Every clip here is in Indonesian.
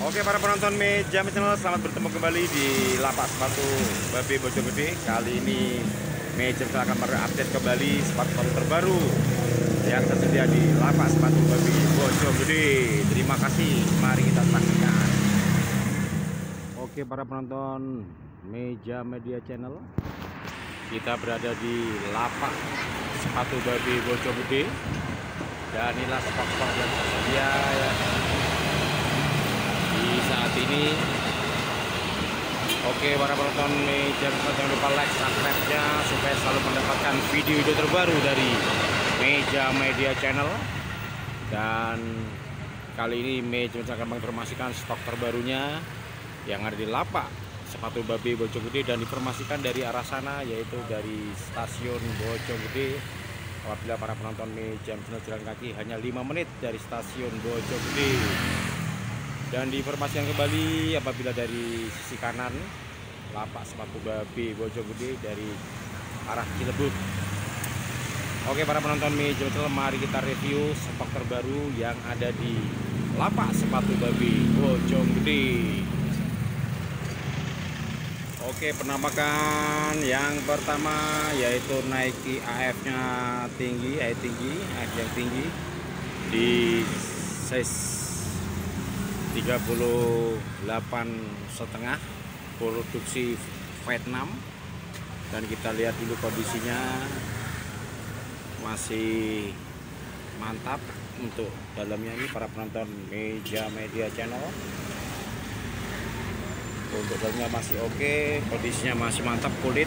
Oke para penonton Meja Channel, selamat bertemu kembali di lapak sepatu Babe Bojonggede. Kali ini Meja akan update kembali sepatu-sepatu terbaru yang tersedia di lapak sepatu Babe Bojonggede. Terima kasih, mari kita saksikan. Oke para penonton Meja Media Channel, kita berada di lapak sepatu Babe Bojonggede dan inilah stok-stok yang tersedia ya di saat ini. Oke para penonton Meja, jangan lupa like, subscribe-nya supaya selalu mendapatkan video-video terbaru dari Meja Media Channel. Dan kali ini Meja akan menginformasikan stok terbarunya yang ada di lapak sepatu Babe Bojonggede dan diinformasikan dari arah sana, yaitu dari stasiun Bojonggede. Apabila para penonton Meja jalan kaki hanya 5 menit dari stasiun Bojonggede. Dan diinformasikan kembali apabila dari sisi kanan lapak sepatu Babe Bojonggede dari arah Cilebut. Oke para penonton Meja, mari kita review stok terbaru yang ada di lapak sepatu Babe Bojonggede. Oke, penampakan yang pertama yaitu Nike AF-nya tinggi, AF yang tinggi di size 38,5, produksi Vietnam. Dan kita lihat dulu kondisinya, masih mantap untuk dalamnya ini para penonton Meja Media Channel. Untuk dalamnya masih oke, kondisinya masih mantap, kulit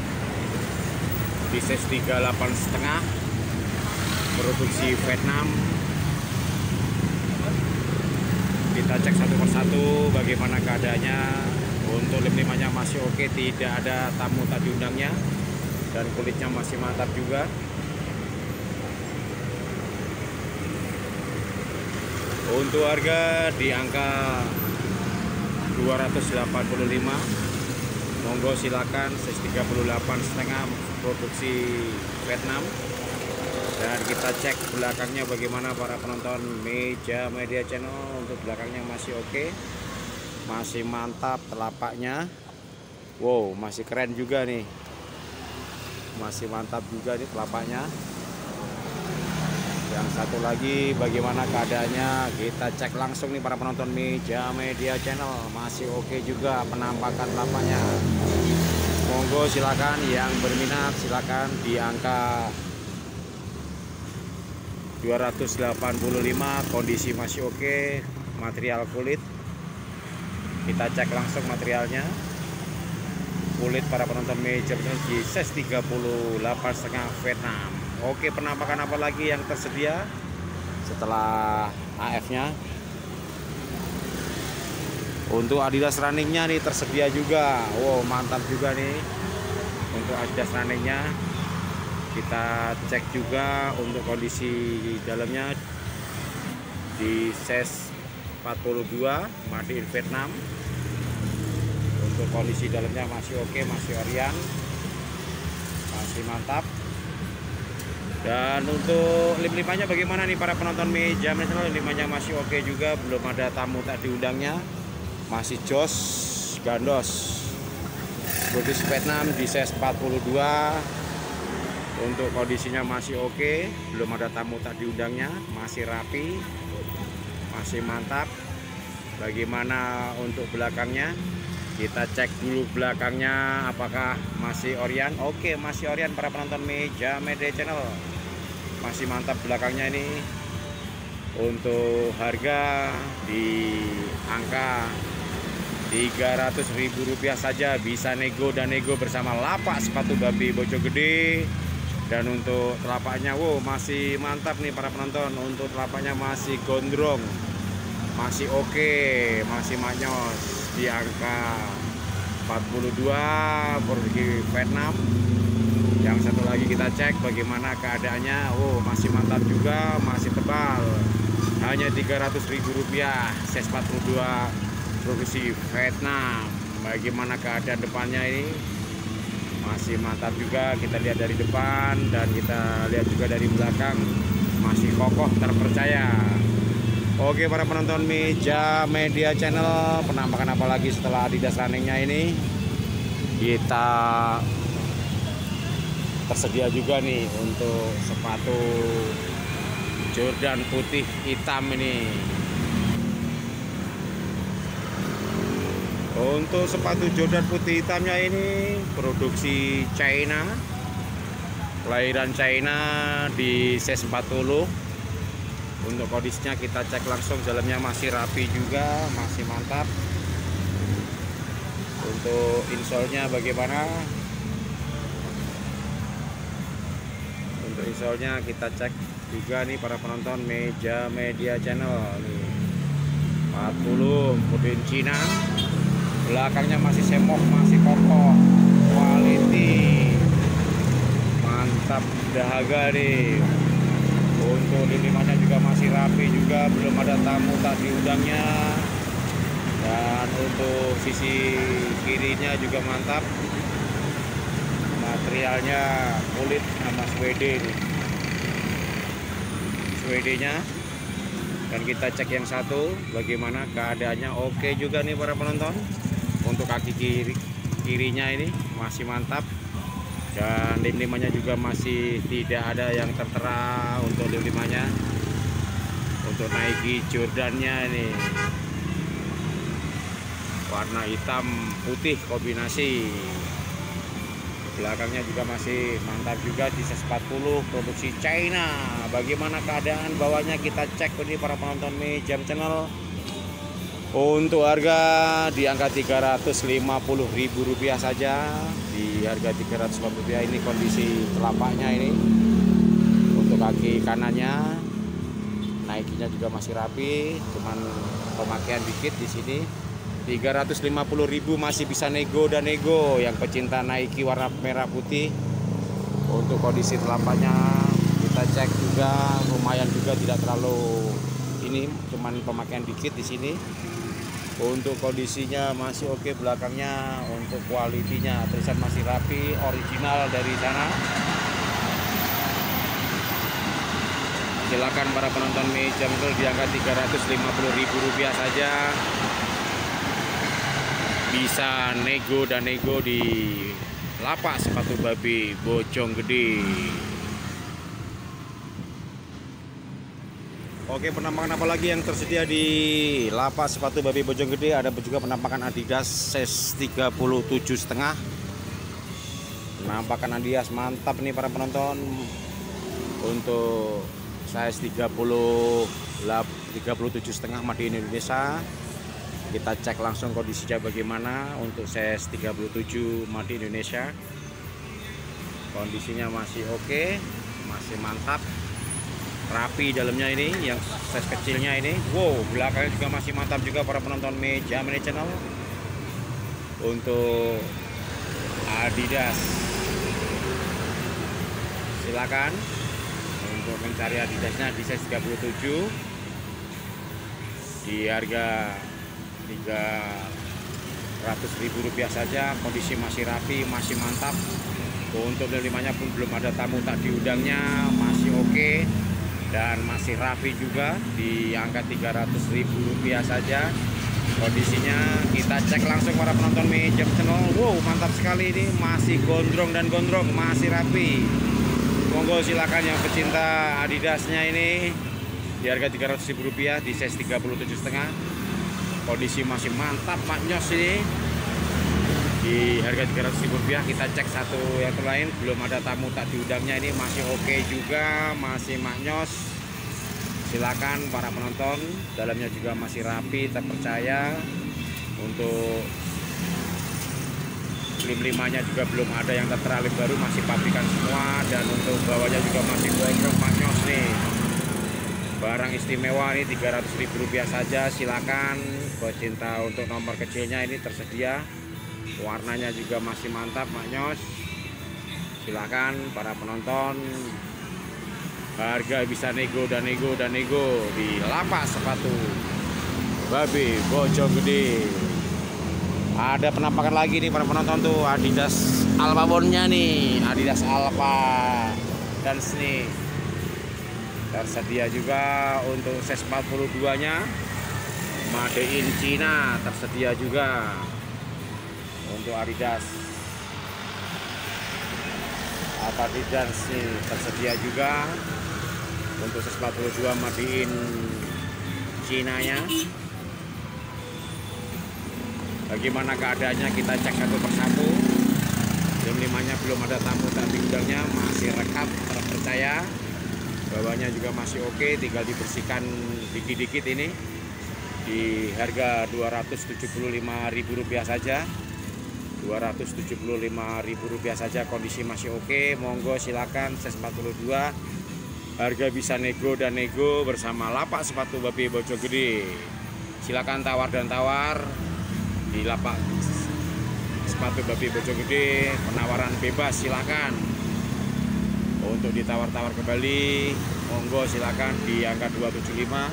di size 38,5, produksi Vietnam. Kita cek satu persatu bagaimana keadaannya. Untuk lem limanya masih oke, tidak ada tamu tak diundangnya, dan kulitnya masih mantap juga. Untuk harga di angka 285, monggo silakan, size 38,5, produksi Vietnam. Dan kita cek belakangnya bagaimana para penonton Meja Media Channel. Untuk belakangnya masih oke, masih mantap telapaknya. Wow, masih keren juga nih, masih mantap juga nih telapaknya. Yang satu lagi bagaimana keadaannya, kita cek langsung nih para penonton Meja Media Channel. Masih oke juga penampakan telapaknya. Monggo silakan yang berminat, silakan di angka 285, kondisi masih oke, material kulit. Kita cek langsung materialnya. Kulit para penonton Meja di size 38,5 Vietnam. Oke, penampakan apa lagi yang tersedia setelah AF-nya? Untuk Adidas runningnya nih tersedia juga. Wow, mantap juga nih untuk Adidas runningnya. Kita cek juga untuk kondisi dalamnya di size 42, made in Vietnam. Untuk kondisi dalamnya masih oke, masih orian, masih mantap. Dan untuk lim-limannya bagaimana nih para penonton Meja Channel? Limanya masih oke juga, belum ada tamu tak diundangnya, masih jos gandos, produksi Vietnam di size 42. Untuk kondisinya masih oke, belum ada tamu tak diundangnya, masih rapi, masih mantap. Bagaimana untuk belakangnya? Kita cek dulu belakangnya apakah masih orian. Oke, masih orian para penonton Meja Media Channel, masih mantap belakangnya ini. Untuk harga di angka Rp300.000 saja, bisa nego dan nego bersama lapak sepatu Babe Bojonggede. Dan untuk telapaknya, wow, masih mantap nih para penonton. Untuk telapaknya masih gondrong, masih oke, masih manyos di angka 42, produksi Vietnam. Yang satu lagi kita cek bagaimana keadaannya. Wow, masih mantap juga, masih tebal, hanya Rp300.000, size 42, produksi Vietnam. Bagaimana keadaan depannya ini? Masih mantap juga, kita lihat dari depan dan kita lihat juga dari belakang, masih kokoh terpercaya. Oke para penonton Meja Media Channel, penampakan apa lagi setelah Adidas runningnya ini? Kita tersedia juga nih untuk sepatu Jordan putih hitam ini. Untuk sepatu Jordan putih hitamnya ini produksi China, kelahiran China di size 40. Untuk kondisinya kita cek langsung, dalamnya masih rapi juga, masih mantap. Untuk insolnya bagaimana? Untuk insolnya kita cek juga nih para penonton Meja Media Channel nih. 40 putih Cina, belakangnya masih semok, masih kokoh, quality mantap, dahaga nih. Untuk lilimannya juga masih rapi juga, belum ada tamu tak diundangnya. Dan untuk sisi kirinya juga mantap, materialnya kulit sama suede nih, suede-nya. Dan kita cek yang satu bagaimana keadaannya. Oke juga nih para penonton. Untuk kaki kirinya ini masih mantap, dan lim-limannya juga masih tidak ada yang tertera untuk lim-limannya. Untuk Nike Jordannya ini warna hitam putih kombinasi, belakangnya juga masih mantap juga di size 40 produksi China. Bagaimana keadaan bawahnya kita cek ini para penonton Meja Channel. Untuk harga di angka Rp350.000 saja, di harga Rp350 ini kondisi telapaknya ini. Untuk kaki kanannya, Nike-nya juga masih rapi, cuman pemakaian dikit di sini. Rp350.000 masih bisa nego dan nego yang pecinta Nike warna merah putih. Untuk kondisi telapaknya kita cek juga lumayan juga, tidak terlalu ini, cuman pemakaian dikit di sini. Untuk kondisinya masih oke, belakangnya untuk kualitinya tulisan masih rapi, original dari sana. Silakan para penonton Meja Channel, di angka Rp350.000 saja bisa nego dan nego di lapak sepatu babi Bojonggede. Oke, penampakan apa lagi yang tersedia di lapak sepatu babi Bojonggede? Ada juga penampakan Adidas size 37,5. Penampakan Adidas mantap nih para penonton. Untuk size 37,5 made in Indonesia. Kita cek langsung kondisinya bagaimana. Untuk size 37 made in Indonesia, kondisinya masih oke, masih mantap, rapi dalamnya ini. Yang size kecilnya ini, wow, belakangnya juga masih mantap juga para penonton Meja Media Channel. Untuk Adidas, silakan untuk mencari Adidasnya di size 37 di harga Rp300.000 saja. Kondisi masih rapi, masih mantap. Untuk limanya pun belum ada tamu tak diundangnya, masih oke dan masih rapi juga di angka Rp300.000 saja. Kondisinya kita cek langsung para penonton Meja Channel. Wow, mantap sekali ini, masih gondrong dan gondrong, masih rapi. Monggo silakan yang pecinta Adidasnya ini di harga Rp300.000 di size 37,5. Kondisi masih mantap, maknyos ini. Di harga Rp300.000 kita cek satu yang lain, belum ada tamu tak diundangnya, ini masih oke juga, masih maknyos. Silakan para penonton, dalamnya juga masih rapi, terpercaya. Untuk lim-limannya juga belum ada yang tertera lim baru, masih pabrikan semua. Dan untuk bawahnya juga masih gondrong, maknyos nih. Barang istimewa ini Rp300.000 saja. Silakan pecinta, untuk nomor kecilnya ini tersedia. Warnanya juga masih mantap, maknyos. Silakan para penonton, harga bisa nego dan nego dan nego di lapak sepatu babi Bojonggede. Ada penampakan lagi nih para penonton tuh, Adidas Alpha Bond-nya nih, Adidas Alpha dan Sneak. Tersedia juga untuk size 42 nya Made in China, tersedia juga untuk Adidas. Adidas nih tersedia juga untuk size 42 Made in China nya. Bagaimana keadaannya kita cek satu persatu. Jam 5-nya belum ada tamu tak diundangnya, masih rekap, terpercaya. Bawahnya juga masih oke, tinggal dibersihkan dikit-dikit ini. Di harga Rp275.000 saja. Rp275.000 saja, kondisi masih oke. Monggo silakan size 42. Harga bisa nego dan nego bersama lapak sepatu Babi Bojonggede. Silakan tawar dan tawar di lapak sepatu Babi Bojonggede, penawaran bebas silakan. Untuk ditawar-tawar kembali, monggo silakan di angka 275.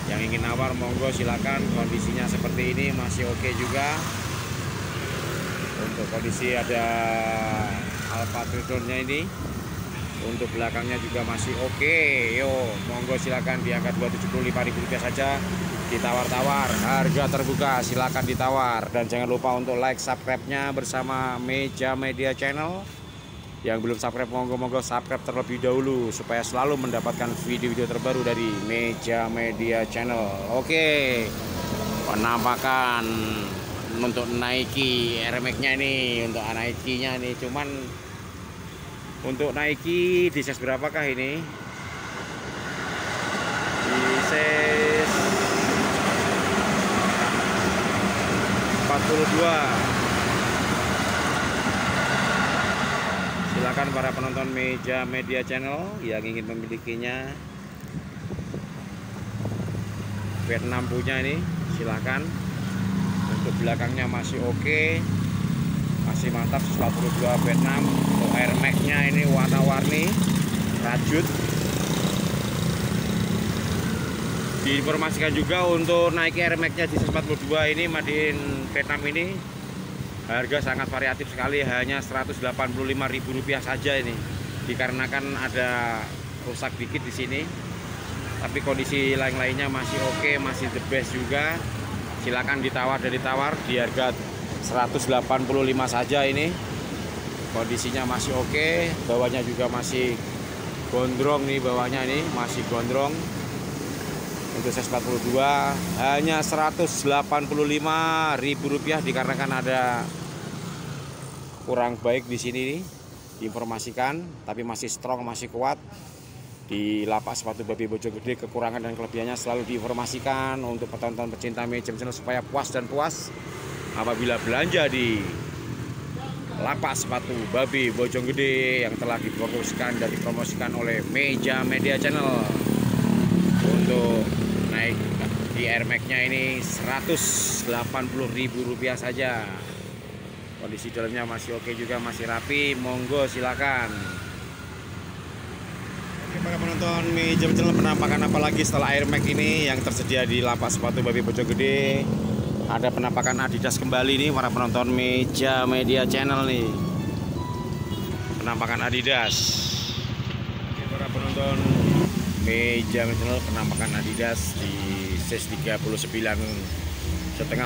Yang ingin nawar monggo silakan. Kondisinya seperti ini masih oke juga. Untuk kondisi ada Alpha Tridonnya ini. Untuk belakangnya juga masih oke. Yo, monggo silakan di angka Rp275.000 saja. Ditawar-tawar, harga terbuka, silakan ditawar. Dan jangan lupa untuk like, subscribe-nya bersama Meja Media Channel. Yang belum subscribe, monggo subscribe terlebih dahulu supaya selalu mendapatkan video-video terbaru dari Meja Media Channel. Oke, penampakan untuk Nike Air Max-nya ini, untuk Nike-nya ini. Cuman untuk Nike di size berapakah ini? Di size 42. Silakan para penonton Meja Media Channel yang ingin memilikinya. Vietnam punya ini, silakan. Untuk belakangnya masih oke, masih mantap. 42 Vietnam. Untuk Air Max-nya ini warna-warni, rajut. Diinformasikan juga untuk Nike Air Max-nya di 42 ini Made in Vietnam ini. Harga sangat variatif sekali, hanya Rp185.000 saja ini. Dikarenakan ada rusak dikit di sini. Tapi kondisi lain-lainnya masih oke, masih the best juga. Silakan ditawar dan ditawar di harga 185 saja ini. Kondisinya masih oke, bawahnya juga masih gondrong nih, bawahnya ini masih gondrong. Untuk size 42 hanya Rp185.000 dikarenakan ada kurang baik di sini nih, diinformasikan, tapi masih strong, masih kuat. Di lapak sepatu Babi Bojonggede kekurangan dan kelebihannya selalu diinformasikan untuk penonton pecinta Meja Channel supaya puas dan puas apabila belanja di lapak sepatu Babi Bojonggede yang telah dipromosikan dan dipromosikan oleh Meja Media Channel. Untuk naik di Air Max-nya ini Rp180.000 saja. Kondisi dalamnya masih oke juga, masih rapi. Monggo silakan. Oke para penonton Meja Channel, penampakan apa lagi setelah Air Max ini yang tersedia di lapak sepatu Babi Bojonggede? Ada penampakan Adidas kembali nih para penonton Meja Media Channel nih. Penampakan Adidas. Oke para penonton Meja Channel, penampakan Adidas di size 39,5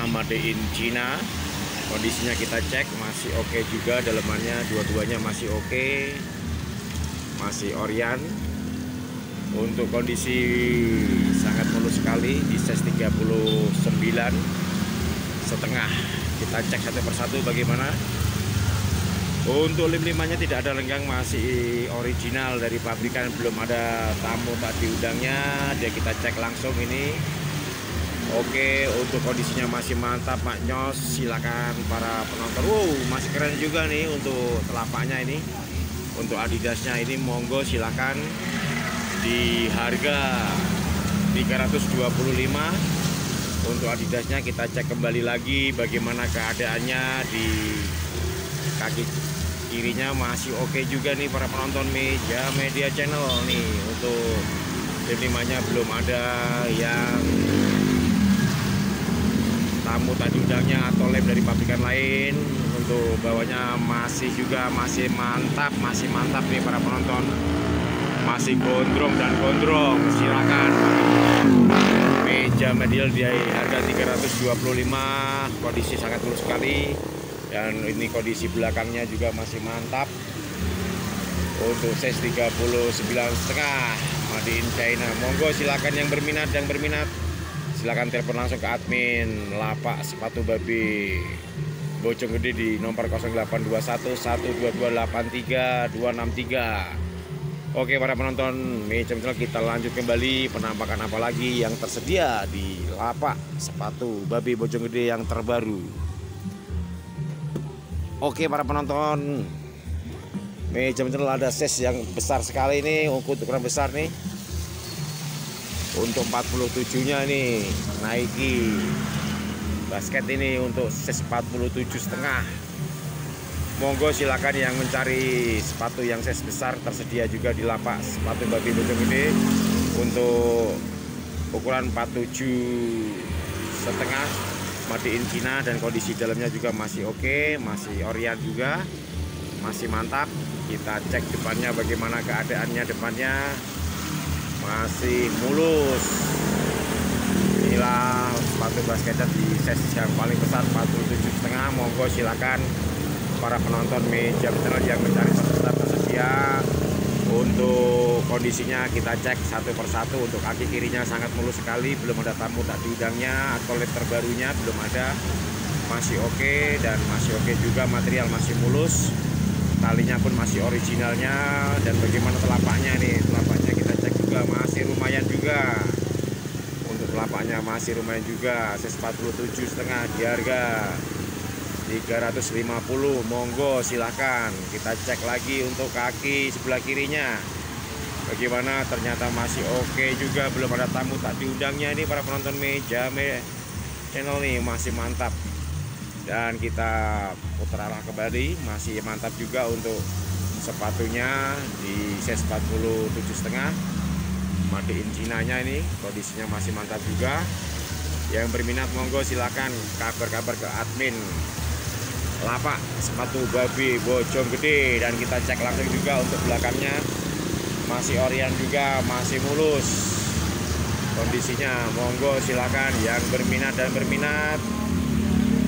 Made in China. Kondisinya kita cek masih oke juga, dalemannya dua-duanya masih oke, masih orian. Untuk kondisi sangat mulus sekali di size 39,5. Kita cek satu persatu bagaimana. Untuk lem-limanya tidak ada lenggang, masih original dari pabrikan, belum ada tamu tak diundangnya. Dia kita cek langsung ini. Oke, untuk kondisinya masih mantap, maknyos. Silakan para penonton. Wow, masih keren juga nih untuk telapaknya ini. Untuk Adidasnya ini monggo silakan di harga 325. Untuk Adidasnya kita cek kembali lagi bagaimana keadaannya. Di kaki kirinya masih oke juga nih para penonton Meja Media Channel nih. Untuk lem-limanya belum ada yang tamu tadi udangnya atau lem dari pabrikan lain. Untuk bawahnya masih juga masih mantap nih para penonton. masih gondrong dan gondrong. Silakan meja medial di harga 325, kondisi sangat mulus sekali. Dan ini kondisi belakangnya juga masih mantap. Untuk size 39,5 made in China. Monggo silakan yang berminat silakan telepon langsung ke admin Lapak Sepatu Babi Bojonggede di nomor 0821 122 83 263. Oke para penonton, kita lanjut kembali penampakan apa lagi yang tersedia di Lapak Sepatu Babi Bojonggede yang terbaru. Oke para penonton, ada size yang besar sekali ini, ukuran besar nih. Untuk 47 nya nih Nike basket ini untuk size 47,5. Monggo silakan yang mencari sepatu yang size besar, tersedia juga di Lapak Sepatu Babi Bojonggede untuk ukuran 47,5 made in China, dan kondisi dalamnya juga masih oke, masih orian juga, masih mantap. Kita cek depannya bagaimana keadaannya. Depannya masih mulus. Inilah sepatu basketnya di size yang paling besar 47,5. Monggo silakan para penonton meja channel yang mencari sepatu besar tersedia. Untuk kondisinya kita cek satu persatu. Untuk kaki kirinya sangat mulus sekali, belum ada tamu tak diundangnya, atau led terbarunya belum ada, masih oke, dan masih oke juga, material masih mulus, talinya pun masih originalnya. Dan bagaimana telapaknya nih, telapaknya kita cek juga masih lumayan juga. Untuk telapaknya masih lumayan juga, size 47,5 di harga 350. Monggo silahkan kita cek lagi untuk kaki sebelah kirinya bagaimana, ternyata masih oke juga, belum ada tamu tak diundangnya. Ini para penonton meja channel nih masih mantap. Dan kita putar arah kembali, masih mantap juga untuk sepatunya di size 47,5 made in China nya. Ini kondisinya masih mantap juga. Yang berminat monggo silakan kabar-kabar ke admin Lapak Sepatu Babi Bojonggede, dan kita cek langsung juga untuk belakangnya masih orian juga, masih mulus kondisinya. Monggo silakan yang berminat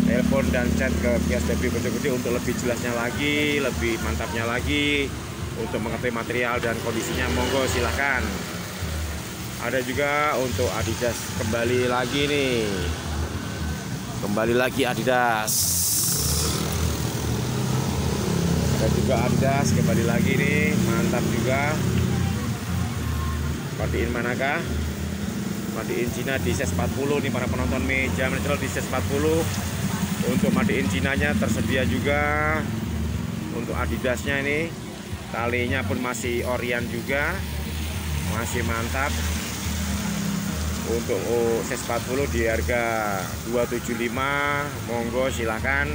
telepon dan chat ke Kios Babi Bojonggede untuk lebih jelasnya lagi, lebih mantapnya lagi, untuk mengetahui material dan kondisinya. Monggo silakan. Ada juga untuk Adidas, kembali lagi nih, Adidas. Ada juga Adidas kembali lagi nih, mantap juga. Made in manakah? Made in China di size 40 nih para penonton meja channel, di size 40. Untuk made in China nya tersedia juga. Untuk Adidasnya ini talinya pun masih orian juga, masih mantap. Untuk size 40 di harga 275. Monggo silahkan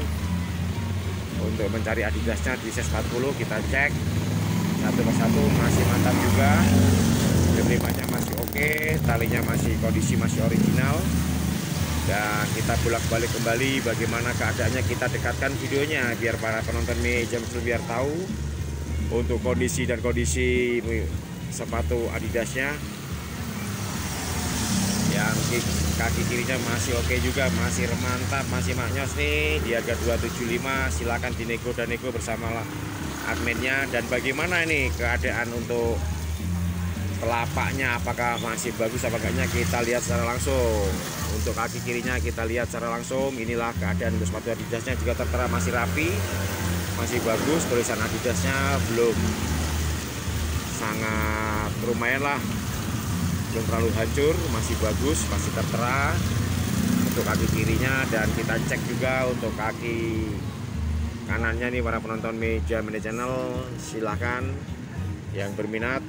untuk mencari Adidasnya di size 40. Kita cek satu persatu, masih mantap juga. Delimanya masih oke, talinya masih kondisi masih original. Dan kita bolak-balik kembali bagaimana keadaannya, kita dekatkan videonya biar para penonton meja biar tahu untuk kondisi dan kondisi sepatu Adidasnya. Yang kaki kirinya masih oke juga, masih mantap, masih maknyos nih di harga 275. Silakan dinego dan nego bersama adminnya. Dan bagaimana ini keadaan untuk telapaknya, apakah masih bagus apa enggaknya, kita lihat secara langsung. Untuk kaki kirinya kita lihat secara langsung. Inilah keadaan untuk sepatu Adidasnya, juga tertera masih rapi, masih bagus. Tulisan Adidasnya belum, sangat lumayan lah, belum terlalu hancur, masih bagus, masih tertera untuk kaki kirinya. Dan kita cek juga untuk kaki kanannya nih para penonton meja channel. Silahkan yang berminat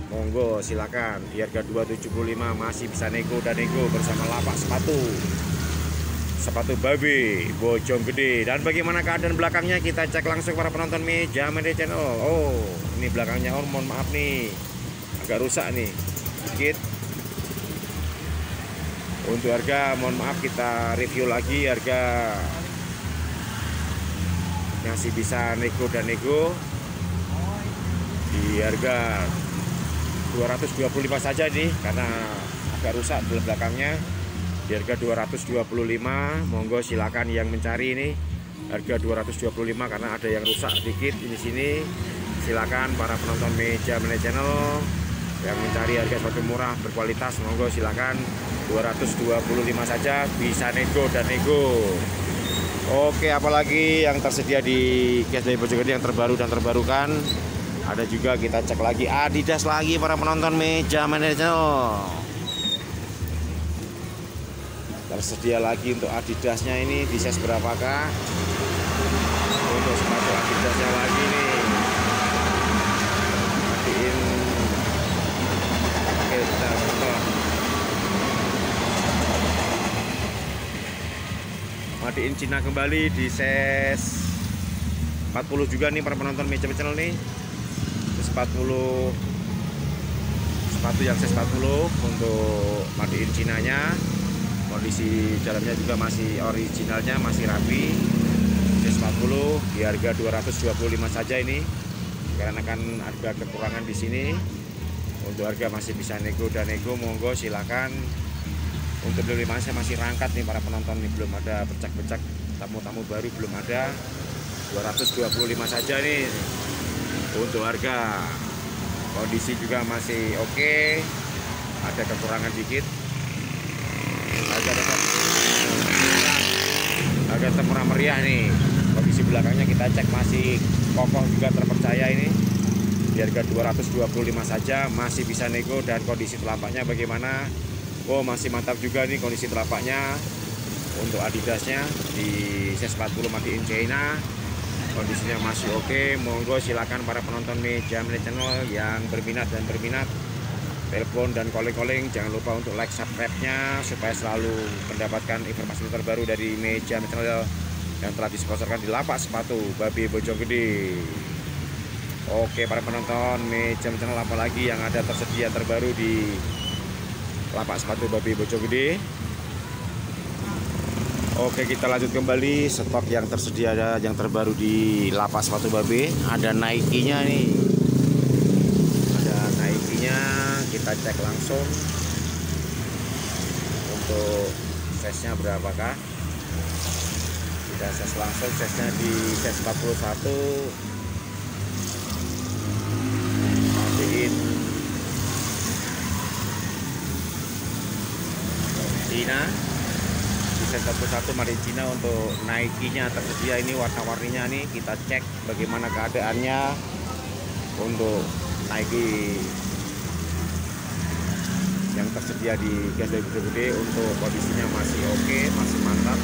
monggo silakan di harga 275, masih bisa nego dan nego bersama Lapak Sepatu Babi Bojonggede. Dan bagaimana keadaan belakangnya kita cek langsung para penonton meja channel. Oh, ini belakangnya, oh mohon maaf nih, agak rusak nih sedikit. Untuk harga mohon maaf, kita review lagi harga, masih bisa nego dan nego di harga 225 saja nih, karena agak rusak belakangnya. Di harga 225, monggo silakan yang mencari ini. Harga 225 karena ada yang rusak sedikit di sini. Silakan para penonton Meja Mania Channel yang mencari harga sepatu murah berkualitas, monggo silakan 225 saja, bisa nego dan nego. Oke, apalagi yang tersedia di Kios Baby Bojonggede yang terbaru dan terbarukan. Ada juga, kita cek lagi Adidas lagi para penonton Meja Mania Channel. Tersedia lagi untuk Adidasnya ini, di size berapakah? Untuk sepatu Adidasnya lagi nih. Matiin. Oke, kita buka. Matiin Cina kembali di size 40 juga nih para penonton Meja Channel nih. 40 sepatu yang size 40 untuk matiin Cinanya. Kondisi dalamnya juga masih originalnya, masih rapi. Size 40 di harga 225 saja ini. Karena kan harga kekurangan di sini. Untuk harga masih bisa nego dan nego, monggo silakan. Untuk beli saya masih rangkat nih para penonton nih, belum ada bercak-bercak, tamu-tamu baru belum ada. 225 saja nih untuk harga. Kondisi juga masih oke. Ada kekurangan dikit. Agak temurah meriah nih. Kondisi belakangnya kita cek masih kokoh juga, terpercaya ini. Di harga 225 saja, masih bisa nego. Dan kondisi telapaknya bagaimana? Oh, masih mantap juga nih kondisi telapaknya. Untuk Adidasnya di size 40 made in China, kondisinya masih oke. Monggo silakan para penonton Meja Mania Channel yang berminat telepon dan calling. Jangan lupa untuk like, subscribe-nya supaya selalu mendapatkan informasi terbaru dari Meja Mania Channel yang telah disponsorkan di lapak sepatu Baby Bojonggede. Oke para penonton Meja Mania Channel, apalagi yang ada tersedia terbaru di lapak sepatu Baby Bojonggede. Oke, kita lanjut kembali stok yang tersedia yang terbaru di lapak sepatu Baby. Ada Nike-nya nih. Ada Nike-nya, kita cek langsung. Untuk size-nya berapakah? Kita size langsung, size-nya di size 41. Matiin Cina. Size 41 made in China. Untuk Nike-nya tersedia ini, warna-warninya nih kita cek bagaimana keadaannya. Untuk Nike yang tersedia di Kios Baby Bojonggede, untuk kondisinya masih oke, masih mantap.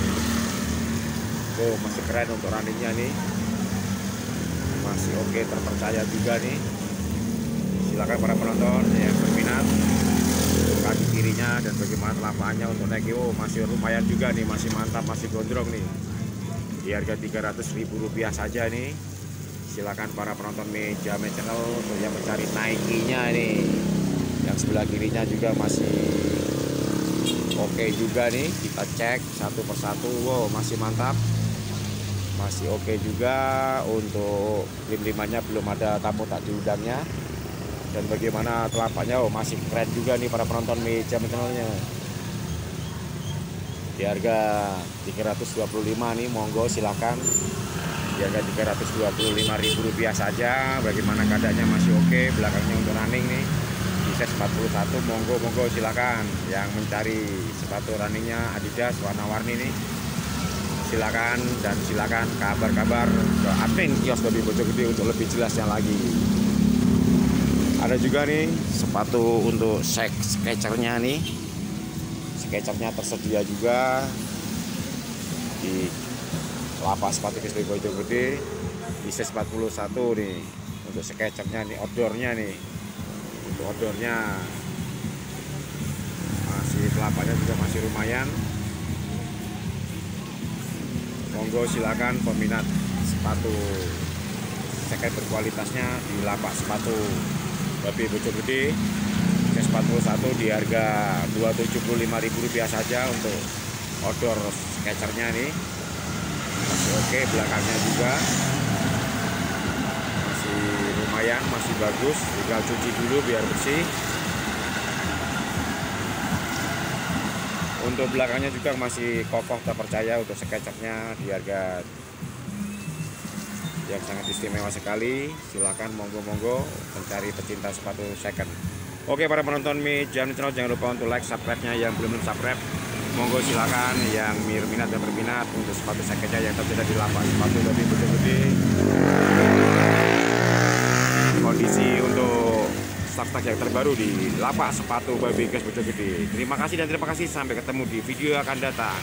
Oh, masih keren untuk runningnya nih, masih oke, terpercaya juga nih. Silakan para penonton yang berminat. Kaki kirinya dan bagaimana telapaknya untuk Nike, oh masih lumayan juga nih, masih mantap, masih gondrong nih. Di harga Rp300.000 saja nih. Silakan para penonton Meja Mania Channel untuk yang mencari Nike-nya nih. Yang sebelah kirinya juga masih oke juga nih. Kita cek satu persatu, wow masih mantap, masih oke juga. Untuk lim-limannya belum ada tamu tak diundangnya. Dan bagaimana telapaknya, oh masih keren juga nih para penonton Meja Mania Channel-nya. Di harga Rp325 nih, monggo silakan. Di harga Rp325.000 saja. Bagaimana keadaannya, masih oke. Belakangnya untuk running nih di size 41, monggo silakan yang mencari sepatu runningnya Adidas warna-warni nih. Silakan dan silakan kabar-kabar ke admin Kios Baby Bojonggede untuk lebih jelasnya lagi. Ada juga nih sepatu untuk Skechers-nya nih. Skechers-nya tersedia juga di lapak sepatu Kios Baby Bojonggede di size 41 nih. Untuk Skechers-nya nih, outdoor-nya nih. Untuk outdoor-nya masih telapaknya juga masih lumayan. Monggo silakan peminat sepatu Skechers berkualitasnya di lapak sepatu Baby Bojonggede size 41 di harga Rp275.000 saja. Untuk outdoor Skechers-nya nih masih oke, belakangnya juga masih masih lumayan, masih bagus, tinggal cuci dulu biar bersih. Untuk belakangnya juga masih kokoh, terpercaya untuk sketchupnya di harga yang sangat istimewa sekali. Silahkan monggo mencari pecinta sepatu second. Oke para penonton Mi Jamni Channel, jangan lupa untuk like, subscribe-nya yang belum subscribe. Monggo silakan yang minat dan berminat untuk sepatu secondnya yang tersedia di lapak sepatu lebih gede-gede. Kondisi untuk stok-stok yang terbaru di lapak sepatu Baby Guys Bojonggede. Terima kasih dan terima kasih, sampai ketemu di video akan datang.